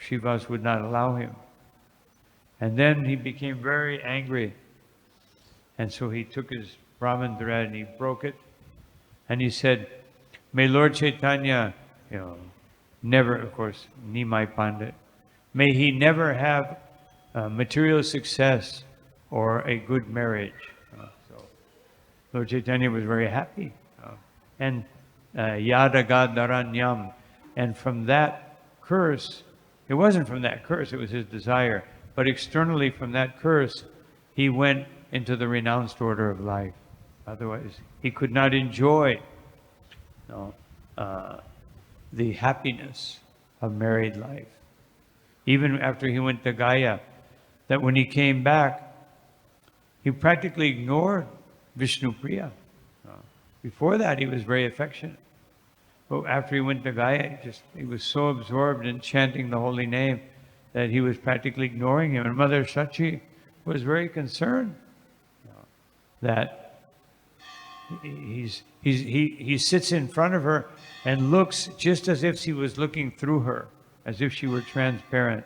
Speaker 1: Srivas would not allow him. And then he became very angry. And so he took his Brahmin thread and he broke it. And he said, may Lord Chaitanya, never, of course, Nimai Pandit, may he never have material success or a good marriage. So Lord Chaitanya was very happy. And Yadagadharanyam. And from that curse, it wasn't from that curse, it was his desire. But externally from that curse, he went into the renounced order of life. Otherwise, he could not enjoy the happiness of married life. Even after he went to Gaya, that when he came back, he practically ignored Vishnu Priya. Before that, he was very affectionate. But after he went to Gaya, he was so absorbed in chanting the holy name that he was practically ignoring him. And Mother Sachi was very concerned that he sits in front of her and looks just as if he was looking through her, as if she were transparent.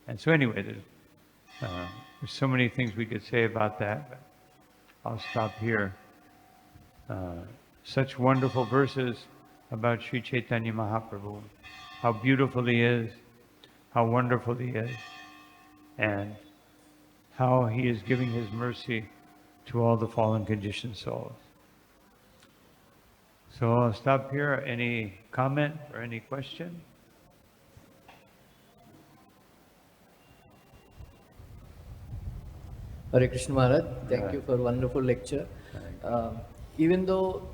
Speaker 1: And so anyway, there's so many things we could say about that, but I'll stop here. Such wonderful verses about Sri Chaitanya Mahaprabhu, how beautiful he is, how wonderful he is, and how he is giving his mercy to all the fallen conditioned souls. So I'll stop here. Any comment or any question?
Speaker 2: Hare Krishna Maharaj, thank you for a wonderful lecture. Even though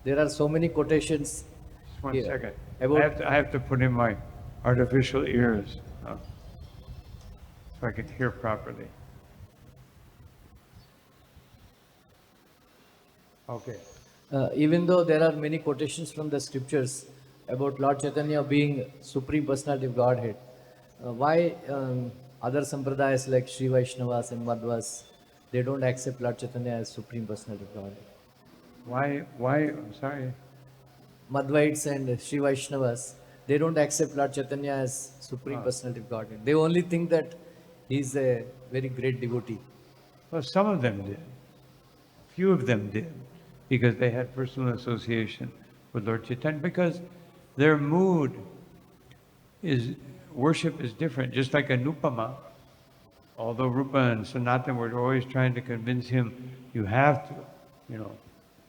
Speaker 2: there are so many quotations.
Speaker 1: Just one second. I have to put in my artificial ears. so I could hear properly. Okay.
Speaker 2: Even though there are many quotations from the scriptures about Lord Chaitanya being Supreme Personality of Godhead, why other sampradayas like Sri Vaishnavas and Madhvas, they don't accept Lord Chaitanya as Supreme Personality of Godhead?
Speaker 1: I'm sorry.
Speaker 2: Madhvites and Sri Vaishnavas, they don't accept Lord Chaitanya as Supreme Personality of Godhead. They only think that he's a very great devotee.
Speaker 1: Well, some of them did. Few of them did, because they had personal association with Lord Chaitanya, because their mood is, worship is different, just like Anupama. Although Rupa and Sanatan were always trying to convince him, you have to,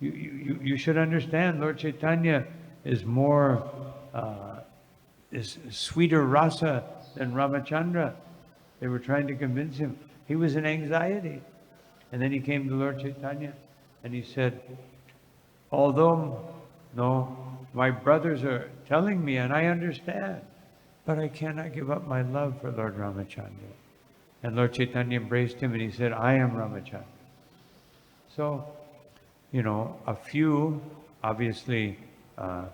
Speaker 1: you should understand Lord Chaitanya is more, is sweeter rasa than Ramachandra. They were trying to convince him. He was in anxiety. And then he came to Lord Chaitanya and he said, although, no, my brothers are telling me and I understand, but I cannot give up my love for Lord Ramachandra. And Lord Chaitanya embraced him and he said, I am Ramachandra. So, a few, obviously, that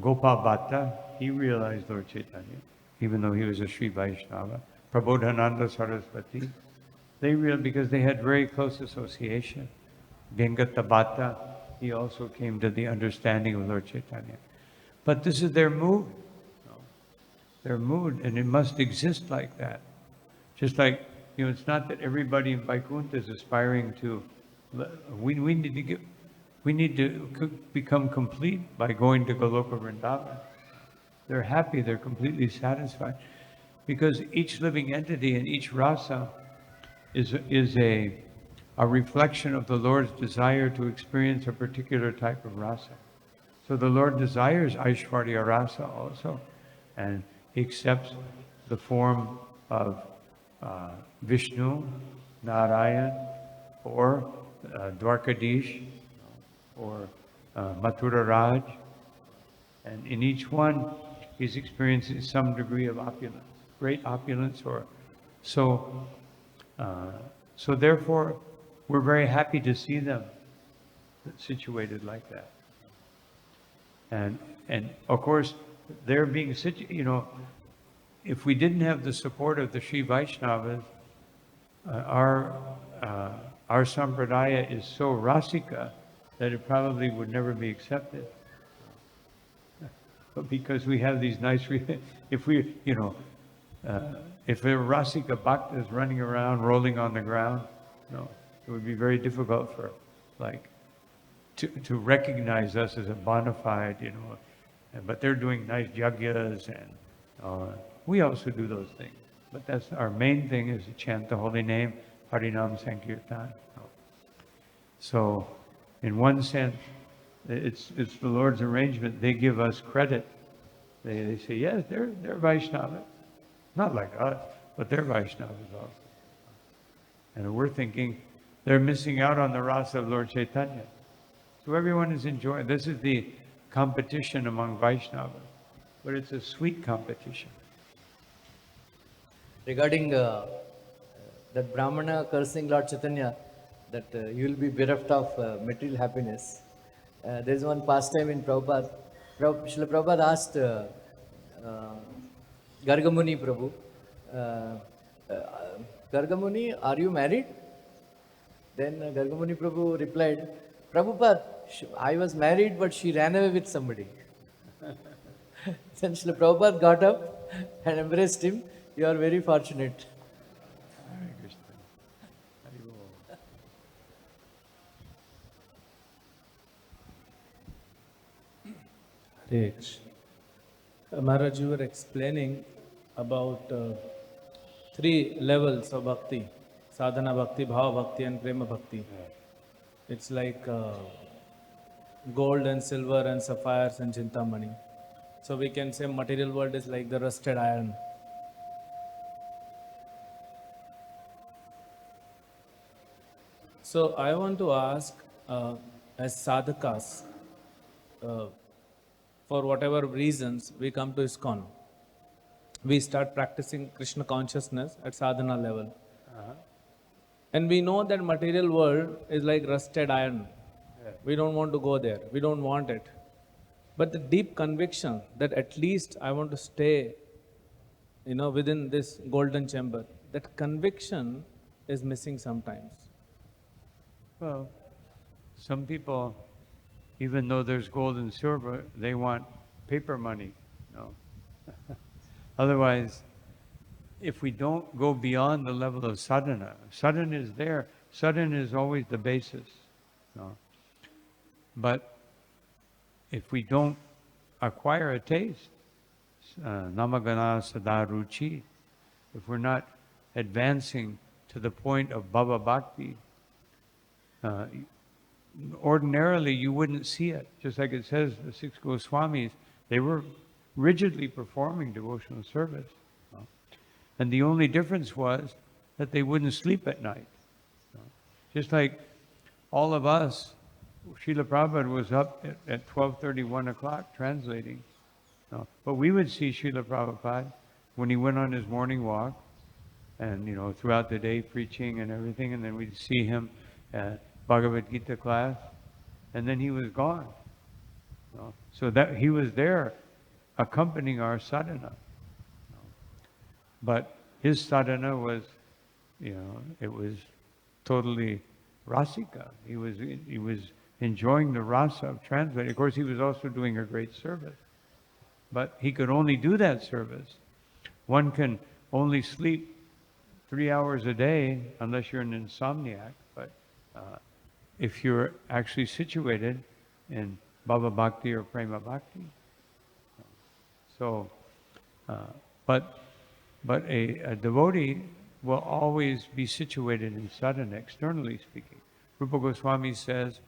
Speaker 1: Gopal Bhatta, he realized Lord Chaitanya, even though he was a Sri Vaishnava. Prabodhananda Saraswati, they realized because they had very close association. Gengata Bhatta, he also came to the understanding of Lord Chaitanya. But this is their mood. Their mood, and it must exist like that. Just like, it's not that everybody in Vaikuntha is aspiring to, we need to become complete by going to Goloka Vrindavan. They're happy, they're completely satisfied. Because each living entity and each rasa is a reflection of the Lord's desire to experience a particular type of rasa. So the Lord desires Aishwarya rasa also, and he accepts the form of Vishnu, Narayan, or Dwarkadish, or Mathura Raj. And in each one, he's experiencing some degree of opulence, great opulence, or so. So therefore, we're very happy to see them situated like that. And of course, they're being situated. If we didn't have the support of the Sri Vaishnavas, our sampradaya is so rasika that it probably would never be accepted. But because we have these nice, if we, if a rasika bhakta is running around, rolling on the ground, it would be very difficult for, to recognize us as a bona fide, but they're doing nice yagyas, and we also do those things. But that's our main thing, is to chant the holy name, Harinam Sankirtan. So, in one sense, it's the Lord's arrangement. They give us credit. They say, yes, they're Vaishnavas. Not like us, but they're Vaishnavas also. And we're thinking they're missing out on the rasa of Lord Chaitanya. So everyone is enjoying. This is the competition among Vaishnavas, but it's a sweet competition.
Speaker 2: Regarding that Brahmana cursing Lord Chaitanya, that you will be bereft of material happiness. There is one pastime in Prabhupada. Srila Prabhupada asked Gargamuni Prabhu, Gargamuni, are you married? Then Gargamuni Prabhu replied, Prabhupada, I was married, but she ran away with somebody. Then Srila Prabhupada got up and embraced him. You are very fortunate.
Speaker 1: Hare Krishna.
Speaker 3: Hare Krishna. Maharaj, you were explaining about 3 levels of bhakti: sadhana bhakti, bhava bhakti, and prema bhakti. It's like gold and silver and sapphires and chintamani. So we can say material world is like the rusted iron. So I want to ask, as sadhakas, for whatever reasons, we come to ISKCON. We start practicing Krishna consciousness at sadhana level. And we know that material world is like rusted iron. We don't want to go there. We don't want it. But the deep conviction that at least I want to stay, within this golden chamber, that conviction is missing sometimes.
Speaker 1: Well, some people, even though there's gold and silver, they want paper money. No. Otherwise, if we don't go beyond the level of sadhana, sadhana is there. Sadhana is always the basis. No. But if we don't acquire a taste, namagana sadaruchi, if we're not advancing to the point of bhava bhakti, ordinarily you wouldn't see it. Just like it says, the 6 Goswamis, they were rigidly performing devotional service. And the only difference was that they wouldn't sleep at night. Just like all of us, Srila Prabhupada was up at 12:30, 1 o'clock translating. But we would see Srila Prabhupada when he went on his morning walk and, throughout the day preaching and everything, and then we'd see him at Bhagavad-gita class, and then he was gone. So that he was there accompanying our sadhana. But his sadhana was, it was totally rasika. He was enjoying the rasa of translating. Of course, he was also doing a great service. But he could only do that service. One can only sleep 3 hours a day unless you're an insomniac. But if you're actually situated in bhava bhakti or prema bhakti. So, but a devotee will always be situated in sadhana, externally speaking. Rupa Goswami says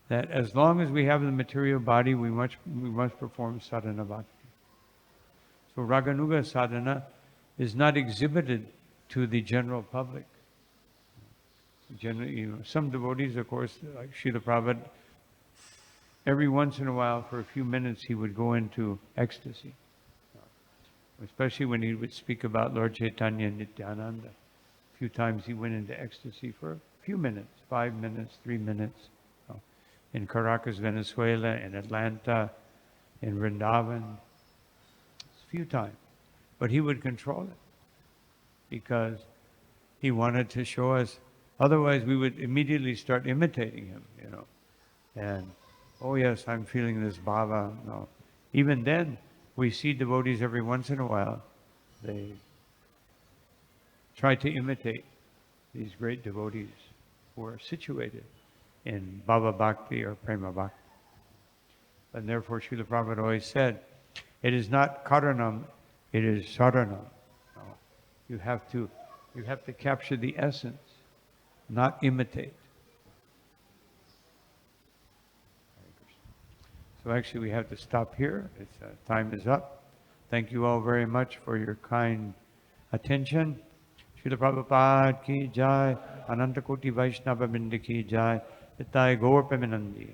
Speaker 1: that as long as we have the material body, we must perform sadhana bhakti. So Raganuga sadhana is not exhibited to the general public. Generally, some devotees, of course, like Srila Prabhupada, every once in a while, for a few minutes, he would go into ecstasy. Especially when he would speak about Lord Chaitanya and Nityananda. A few times he went into ecstasy for a few minutes, 5 minutes, 3 minutes. In Caracas, Venezuela, in Atlanta, in Vrindavan, a few times. But he would control it because he wanted to show us. Otherwise, we would immediately start imitating him, And, oh yes, I'm feeling this bhava. No. Even then, we see devotees every once in a while, they try to imitate these great devotees who are situated in bhava bhakti or prema bhakti. And therefore, Srila Prabhupada always said, it is not karanam, it is saranam. You have to capture the essence, not imitate. So actually we have to stop here. Time is up. Thank you all very much for your kind attention. Srila Prabhupada ki jai, Ananta Koti Vaishnava Binda ki jai, Itai Gaur Premanandi.